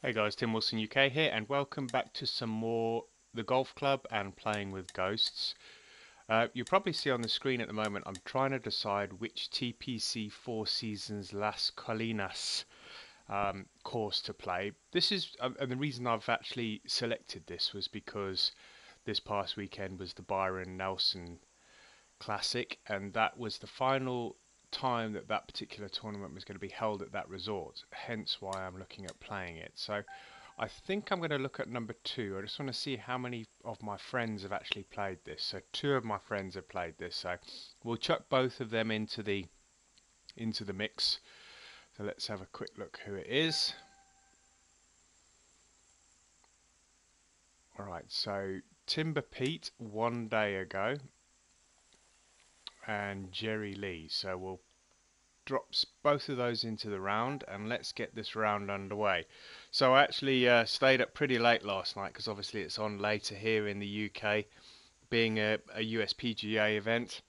Hey guys, Tim Wilson UK here, and welcome back to some more The Golf Club and Playing with Ghosts. You probably see on the screen at the moment, I'm trying to decide which TPC Four Seasons Las Colinas course to play. This is, and the reason I've actually selected this was because this past weekend was the Byron Nelson Classic, and that was the final time that that particular tournament was going to be held at that resort, hence why I'm looking at playing it. So I think I'm going to look at number two. I just want to see how many of my friends have actually played this. So two of my friends have played this, so we'll chuck both of them into the mix. So let's have a quick look who it is. Alright, so Timber Pete 1 day ago and Jerry Lee. So we'll drops both of those into the round, and let's get this round underway. So I actually stayed up pretty late last night because obviously it's on later here in the UK, being a USPGA event,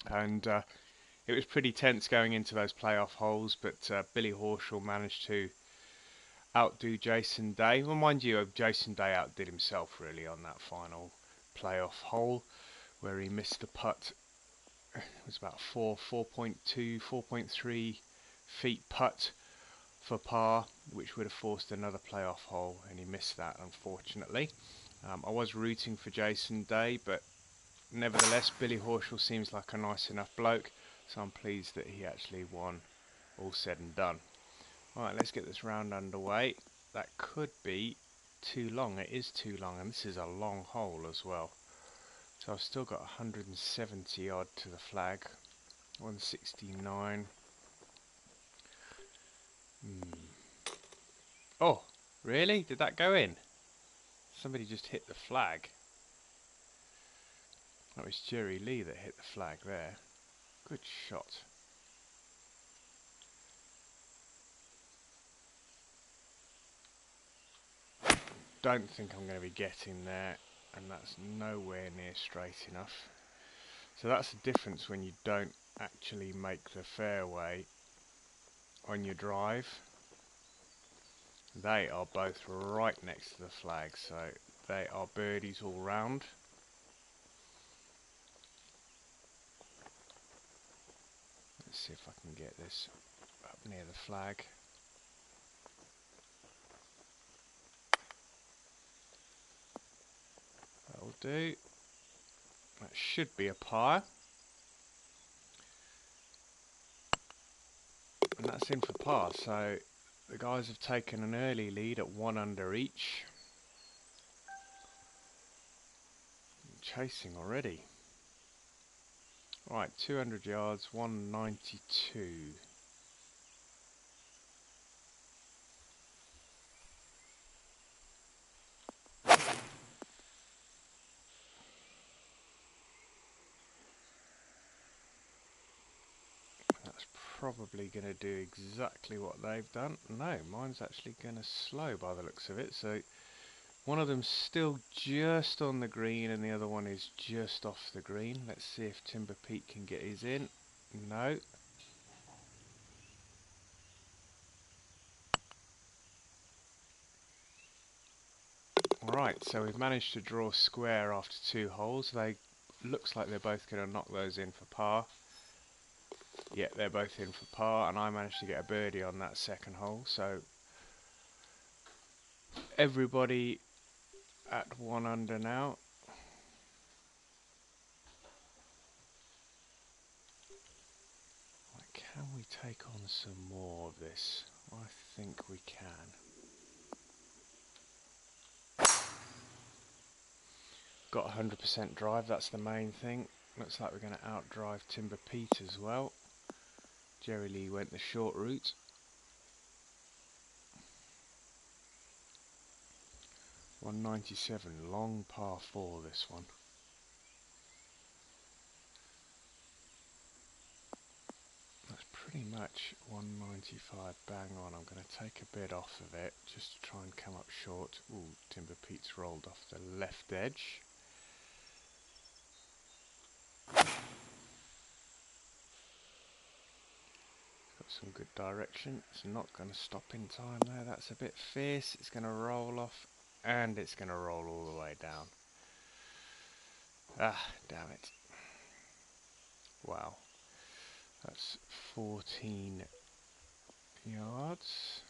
and it was pretty tense going into those playoff holes, but Billy Horschel managed to outdo Jason Day. Well, mind you, Jason Day outdid himself really on that final playoff hole where he missed the putt. It was about 4.2, 4.3 feet putt for par, which would have forced another playoff hole, and he missed that, unfortunately. I was rooting for Jason Day, but nevertheless, Billy Horschel seems like a nice enough bloke, so I'm pleased that he actually won, all said and done. Alright, let's get this round underway. That could be too long. It is too long, and this is a long hole as well. So I've still got 170 odd to the flag. 169. Oh, really? Did that go in? Somebody just hit the flag. That was Jerry Lee that hit the flag there. Good shot. Don't think I'm going to be getting there, and that's nowhere near straight enough. So that's the difference when you don't actually make the fairway on your drive. They are both right next to the flag, so they are birdies all round. Let's see if I can get this up near the flag. That'll do. That should be a par. And that's in for par, so the guys have taken an early lead at 1 under each. Chasing already. Right, 200 yards, 192. That's probably going to do exactly what they've done. No, mine's actually going to slow by the looks of it. So one of them's still just on the green and the other one is just off the green. Let's see if Timber Pete can get his in. No. Alright, so we've managed to draw square after 2 holes. They looks like they're both going to knock those in for par. Yeah, they're both in for par, and I managed to get a birdie on that second hole. So everybody at 1 under now. Can we take on some more of this? I think we can. Got 100% drive, that's the main thing. Looks like we're going to outdrive Timber Pete as well. Jerry Lee went the short route. .197, long par 4 this one. That's pretty much 195 bang on. I'm going to take a bit off of it just to try and come up short. Ooh, Timber Pete's rolled off the left edge. Got some good direction. It's not going to stop in time there. That's a bit fierce. It's going to roll off and it's going to roll all the way down. Ah, damn it. Wow. That's 14 yards.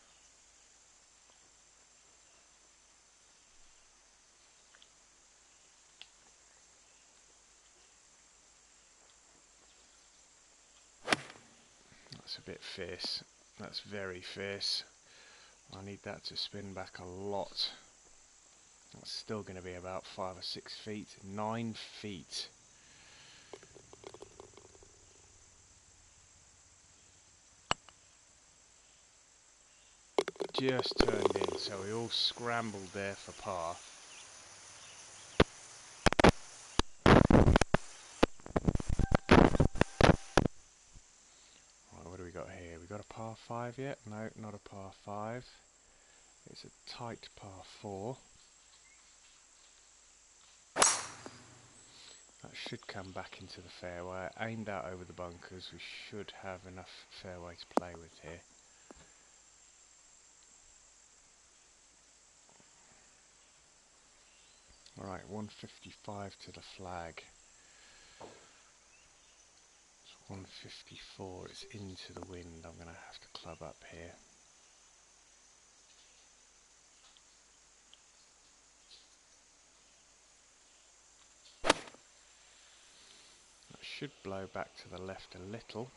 That's a bit fierce. That's very fierce. I need that to spin back a lot. That's still going to be about 5 or 6 feet. 9 feet. Just turned in, so we all scrambled there for par. Right, what do we got here? We got a par 5 yet? No, not a par 5. It's a tight par 4. That should come back into the fairway. Aimed out over the bunkers. We should have enough fairway to play with here. Alright, 155 to the flag. It's 154, it's into the wind. I'm going to have to club up here. That should blow back to the left a little.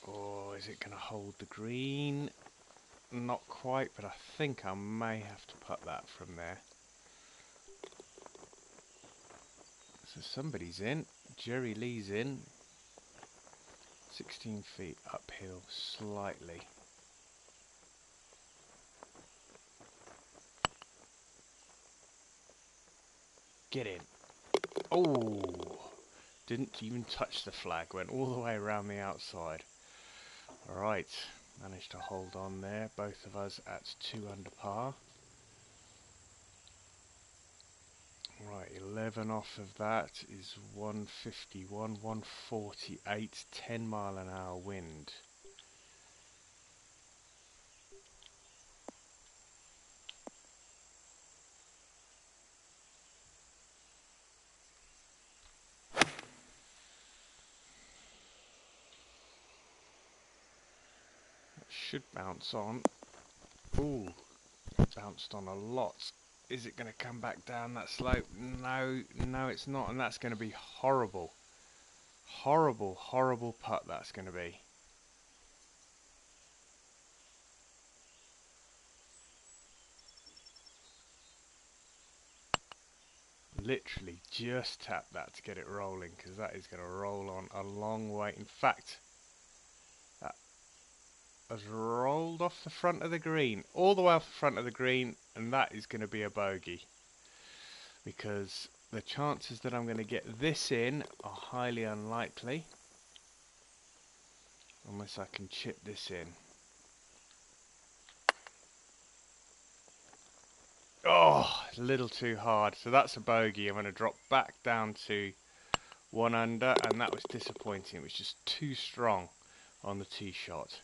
Or is it going to hold the green? Not quite, but I think I may have to putt that from there. So somebody's in. Jerry Lee's in. 16 feet uphill slightly. Get in. Oh! Didn't even touch the flag. Went all the way around the outside. Alright. Managed to hold on there. Both of us at 2 under par. Right, 11 off of that is 151, 148, 10 mile an hour wind. That should bounce on. Ooh, bounced on a lot. Is it going to come back down that slope? No, no it's not, and that's going to be horrible. Horrible, horrible putt that's going to be. Literally just tap that to get it rolling, because that is going to roll on a long way. In fact, that has rolled off the front of the green, all the way off the front of the green, and that is going to be a bogey. Because the chances that I'm going to get this in are highly unlikely, unless I can chip this in. Oh, a little too hard. So that's a bogey. I'm going to drop back down to 1 under, and that was disappointing. It was just too strong on the tee shot.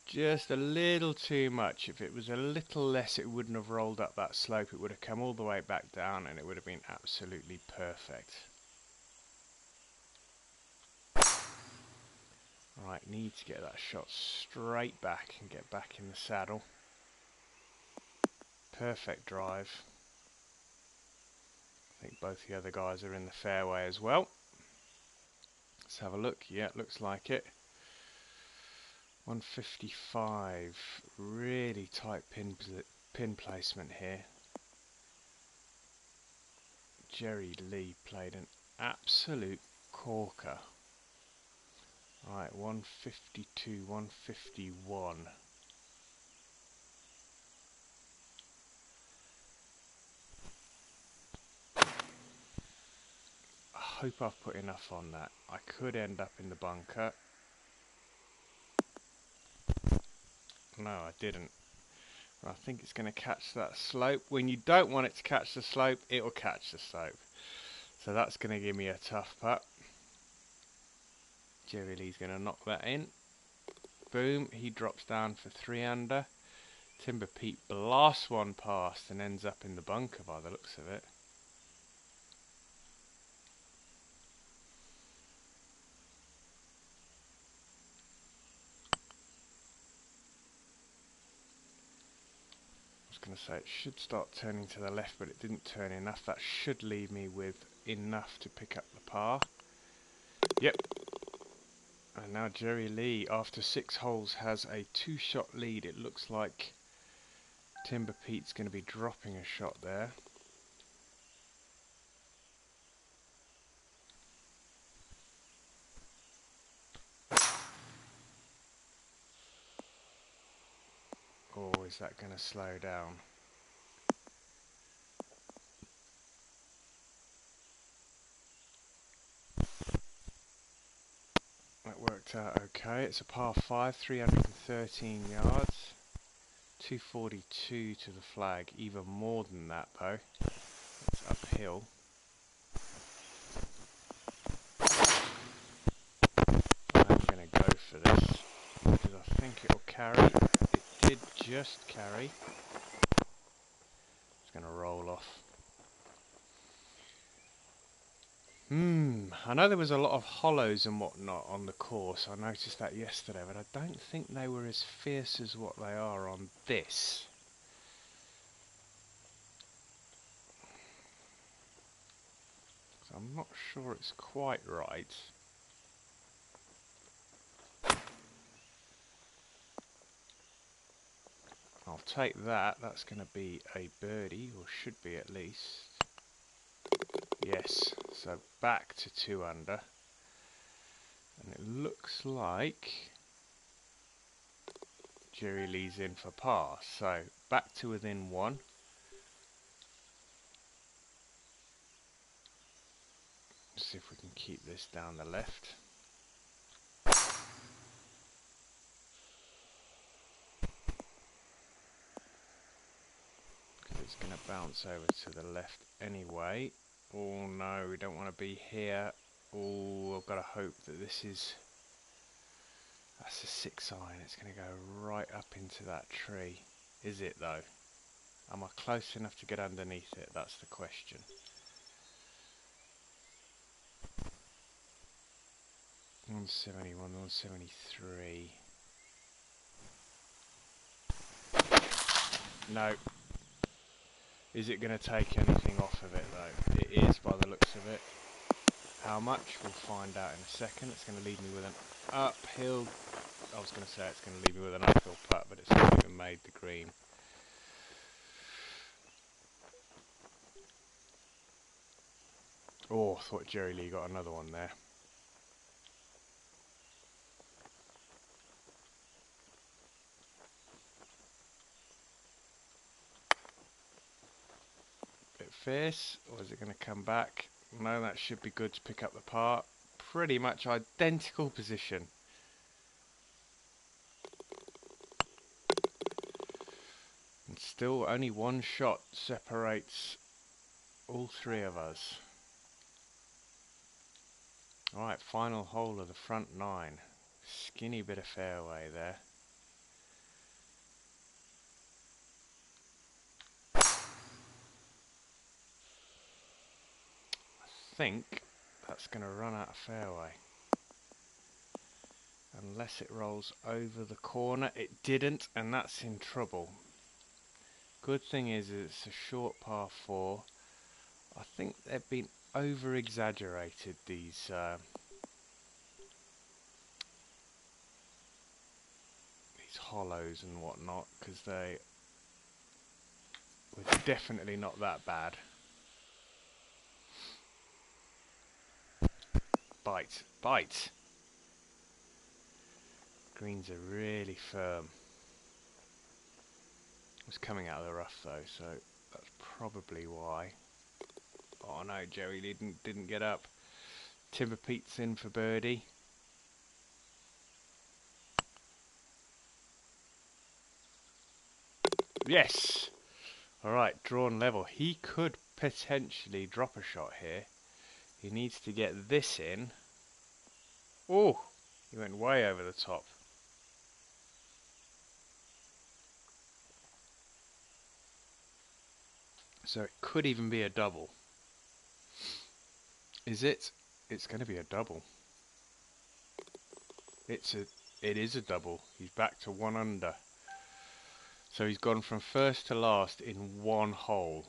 Just a little too much. If it was a little less, it wouldn't have rolled up that slope. It would have come all the way back down, and it would have been absolutely perfect. Right, need to get that shot straight back and get back in the saddle. Perfect drive. I think both the other guys are in the fairway as well. Let's have a look. Yeah, it looks like it. 155. Really tight pin placement here. Jerry Lee played an absolute corker. Right, 152, 151. I hope I've put enough on that. I could end up in the bunker. No, I didn't. I think it's going to catch that slope. When you don't want it to catch the slope, it will catch the slope. So that's going to give me a tough putt. Jerry Lee's going to knock that in. Boom, he drops down for 3 under. Timber Pete blasts one past and ends up in the bunker by the looks of it. I was going to say it should start turning to the left, but it didn't turn enough. That should leave me with enough to pick up the par. Yep. And now Jerry Lee, after 6 holes, has a 2-shot lead. It looks like Timber Pete's going to be dropping a shot there. Or is that going to slow down? That worked out okay. It's a par 5, 313 yards. 242 to the flag, even more than that though. It's uphill. I'm going to go for this because I think it'll carry. It did just carry. It's going to roll off. I know there was a lot of hollows and whatnot on the course. I noticed that yesterday, but I don't think they were as fierce as what they are on this. So I'm not sure it's quite right. I'll take that. That's going to be a birdie, or should be at least. Yes, so back to 2 under. And it looks like Jerry Lee's in for par. So back to within 1. Let's see if we can keep this down the left. Because it's going to bounce over to the left anyway. Oh no, we don't want to be here. Oh, I've got to hope that this is... That's a 6 iron. It's going to go right up into that tree. Is it though? Am I close enough to get underneath it? That's the question. $171, $173. No. Is it going to take anything off of it though? It is by the looks of it. How much? We'll find out in a second. It's going to leave me with an uphill... I was going to say it's going to leave me with an uphill putt, but it's not even made the green. Oh, I thought Jerry Lee got another one there. Bit fierce, or is it going to come back? No, that should be good to pick up the par. Pretty much identical position. And still only 1 shot separates all 3 of us. Alright, final hole of the front 9. Skinny bit of fairway there. I think that's going to run out of fairway. Unless it rolls over the corner. It didn't, and that's in trouble. Good thing is it's a short par 4. I think they've been over-exaggerated, these hollows and whatnot, because they were definitely not that bad. Bite, bite! Greens are really firm. It was coming out of the rough though, so that's probably why. Oh no, Jerry Lee didn't get up. Timber Pete's in for birdie. Yes! Alright, drawn level. He could potentially drop a shot here. He needs to get this in. Oh! He went way over the top. So it could even be a double. Is it? It's going to be a double. It is a double. He's back to 1 under. So he's gone from first to last in 1 hole.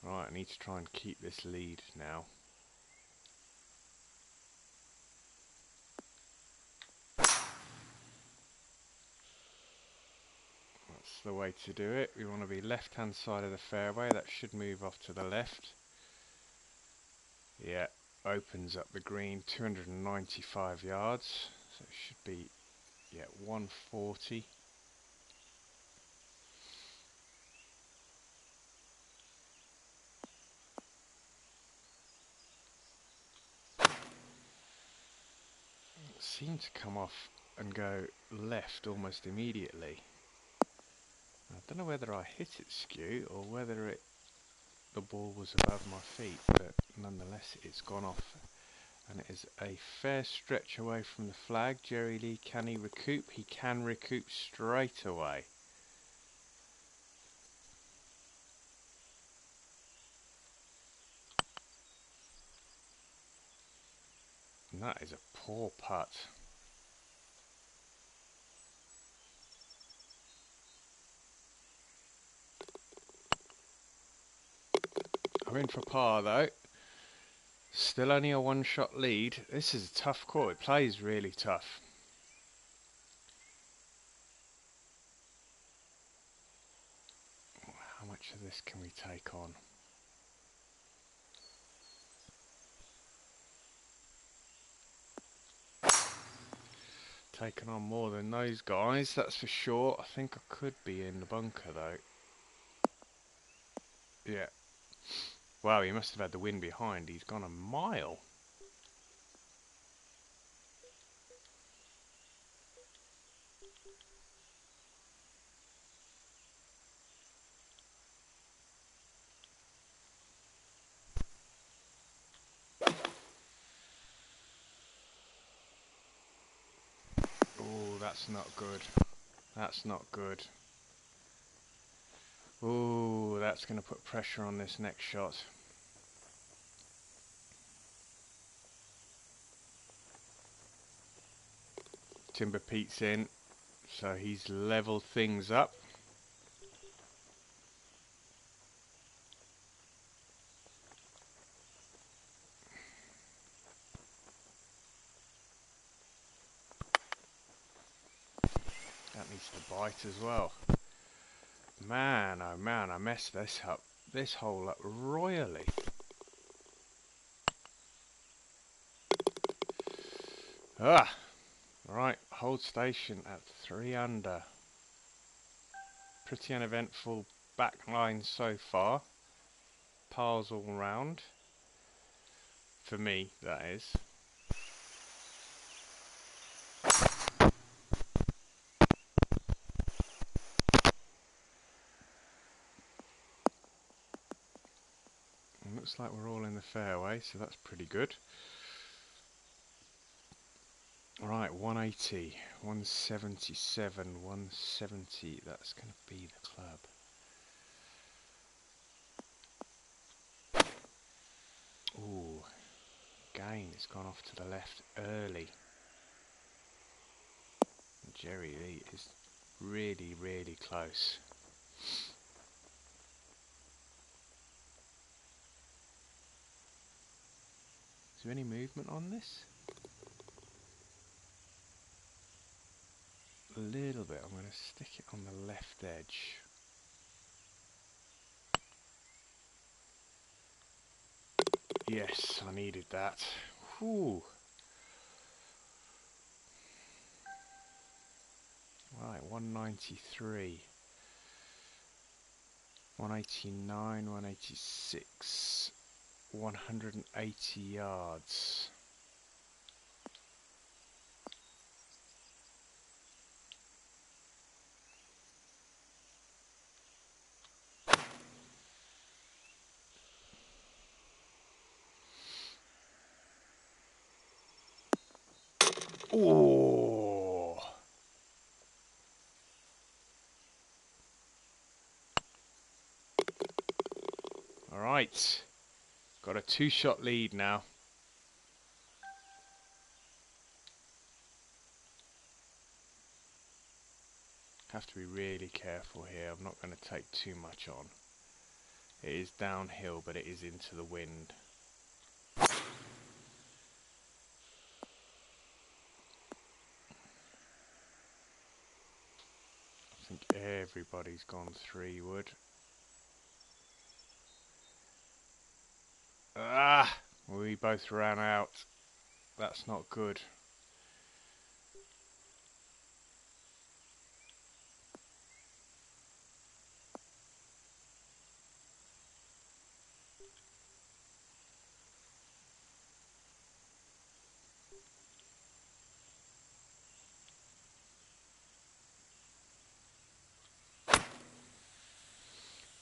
Right, I need to try and keep this lead now. That's the way to do it. We want to be left hand side of the fairway. That should move off to the left. Yeah, opens up the green, 295 yards. So it should be, yeah, 140. It seemed to come off and go left almost immediately. I don't know whether I hit it skew or whether the ball was above my feet, but nonetheless it's gone off. And it is a fair stretch away from the flag. Jerry Lee, can he recoup? He can recoup straight away. And that is a poor putt. I'm in for par though. Still only a 1-shot lead. This is a tough court. It plays really tough. How much of this can we take on? Taking on more than those guys, that's for sure. I think I could be in the bunker though. Yeah. Wow, he must have had the wind behind. He's gone a mile. Oh, that's not good. That's not good. Oh, that's going to put pressure on this next shot. Timber Pete's in, so he's leveled things up. That needs to bite as well. Man, oh man, I messed this hole up royally. Ah, right, hold station at 3 under. Pretty uneventful back line so far. Pars all round. For me, that is. And looks like we're all in the fairway, so that's pretty good. Right, 180, 177, 170, that's going to be the club. Ooh, again, it's gone off to the left early. And Jerry Lee is really, really close. Is there any movement on this? A little bit. I'm going to stick it on the left edge. Yes, I needed that. Whew. Right, 193. 189, 186. 180 yards. Oh! Alright. Got a 2-shot lead now. Have to be really careful here. I'm not going to take too much on. It is downhill, but it is into the wind. I think everybody's gone 3-wood. Ah! We both ran out. That's not good.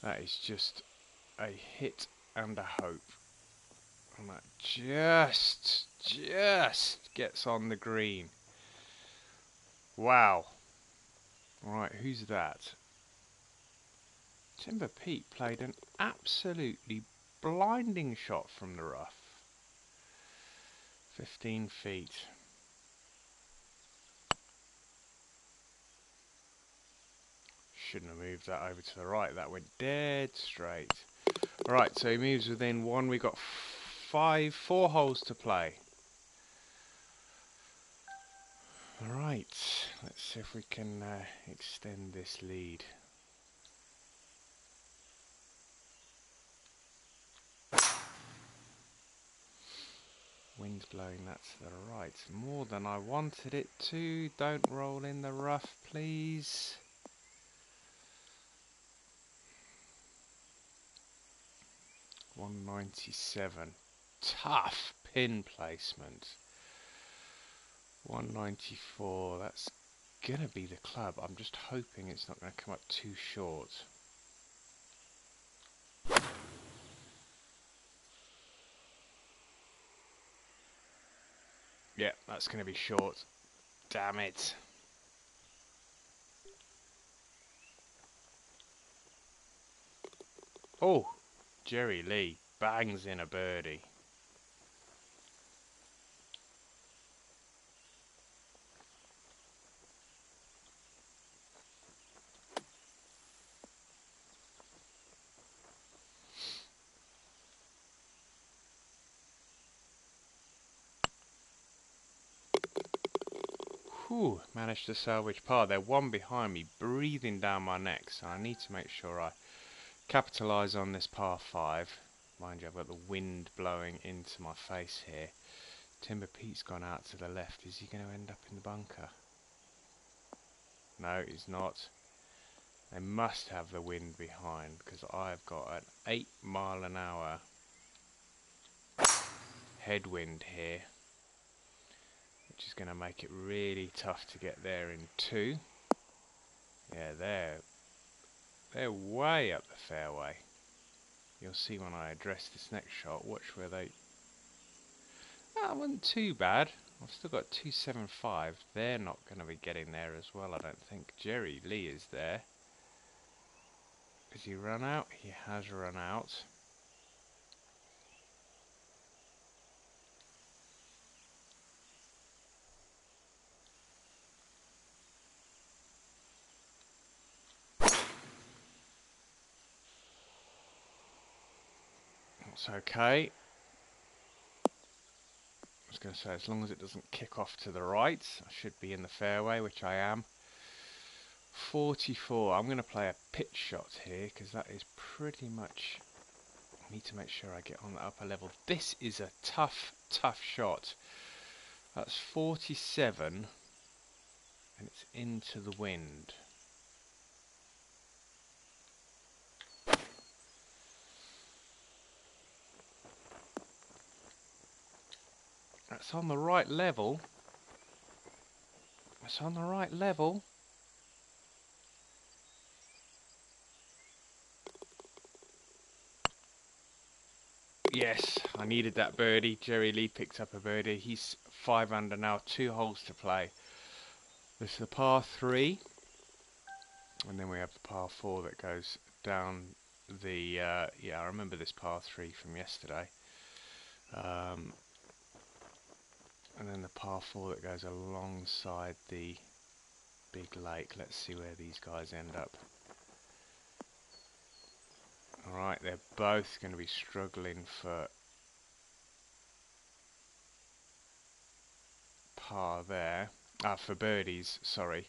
That is just a hit and a hope. And that just gets on the green. Wow. Right, who's that? Timber Pete played an absolutely blinding shot from the rough. 15 feet. Shouldn't have moved that over to the right. That went dead straight. Right, so he moves within one. We've got 4 holes to play. Alright, let's see if we can extend this lead. Wind's blowing that to the right. More than I wanted it to. Don't roll in the rough, please. $197. Tough pin placement. 194. That's gonna be the club. I'm just hoping it's not gonna come up too short. Yeah, that's gonna be short. Damn it. Oh, Jerry Lee bangs in a birdie. Whew, managed to salvage par. They're one behind me, breathing down my neck, so I need to make sure I capitalise on this par 5. Mind you, I've got the wind blowing into my face here. Timber Pete's gone out to the left. Is he going to end up in the bunker? No, he's not. They must have the wind behind, because I've got an 8-mile-an-hour headwind here, which is going to make it really tough to get there in 2. Yeah, they're way up the fairway. You'll see when I address this next shot. Watch where they... That wasn't too bad. I've still got 275. They're not going to be getting there as well, I don't think. Jerry Lee is there. Has he run out? He has run out. That's okay. I was going to say, as long as it doesn't kick off to the right, I should be in the fairway, which I am. 44. I'm going to play a pitch shot here, because that is pretty much... I need to make sure I get on the upper level. This is a tough shot. That's 47, and it's into the wind. That's on the right level. It's on the right level. Yes, I needed that birdie. Jerry Lee picked up a birdie. He's 5 under now, 2 holes to play. This is the par 3, and then we have the par 4 that goes down the, yeah, I remember this par 3 from yesterday. And then the par 4 that goes alongside the big lake. Let's see where these guys end up. Alright, they're both going to be struggling for par there. For birdies, sorry.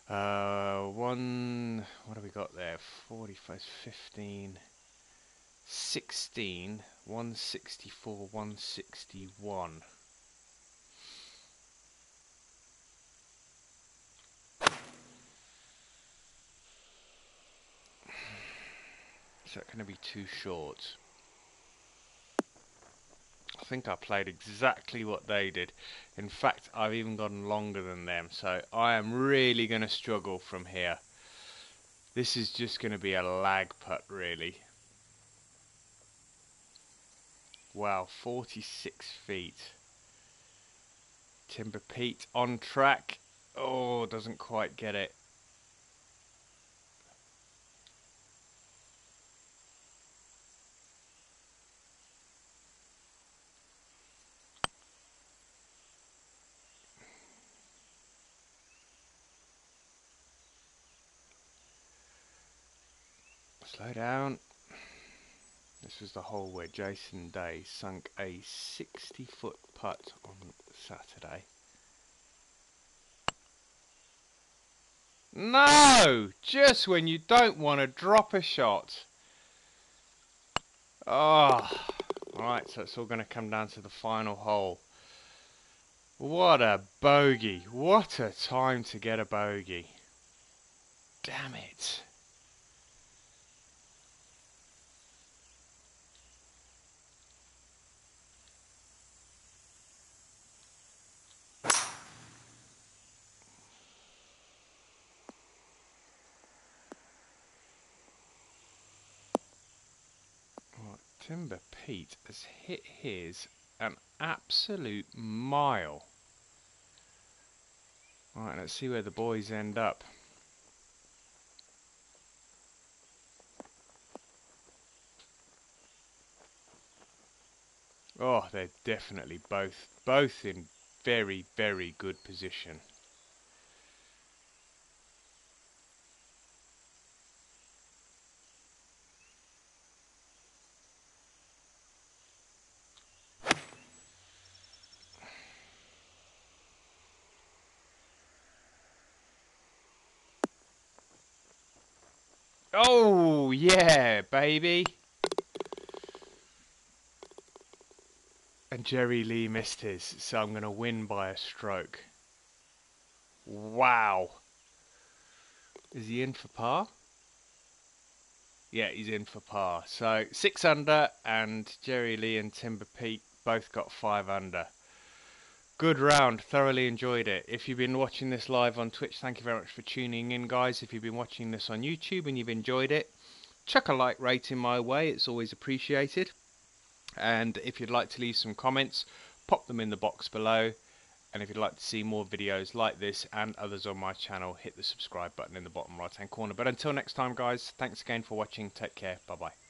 What have we got there? 45, 15, 16, 164, 161. Is that going to be too short? I think I played exactly what they did. In fact, I've even gone longer than them, so I am really going to struggle from here. This is just going to be a lag putt, really. Wow, 46 feet. Timber Pete on track. Oh, doesn't quite get it. Slow down. This was the hole where Jason Day sunk a 60-foot putt on Saturday. No! Just when you don't want to drop a shot. Oh, right, so it's all going to come down to the final hole. What a bogey. What a time to get a bogey. Damn it. Well, Timber Pete has hit his an absolute mile. Right, let's see where the boys end up. Oh, they're definitely both in very, very good position. Oh, yeah, baby. And Jerry Lee missed his, so I'm going to win by a stroke. Wow. Is he in for par? Yeah, he's in for par. So 6 under, and Jerry Lee and Timber Pete both got 5 under. Good round, thoroughly enjoyed it. If you've been watching this live on Twitch, thank you very much for tuning in, guys. If you've been watching this on YouTube and you've enjoyed it, chuck a like rating my way, it's always appreciated. And if you'd like to leave some comments, pop them in the box below. And if you'd like to see more videos like this and others on my channel, hit the subscribe button in the bottom right hand corner. But until next time, guys, thanks again for watching. Take care. Bye bye.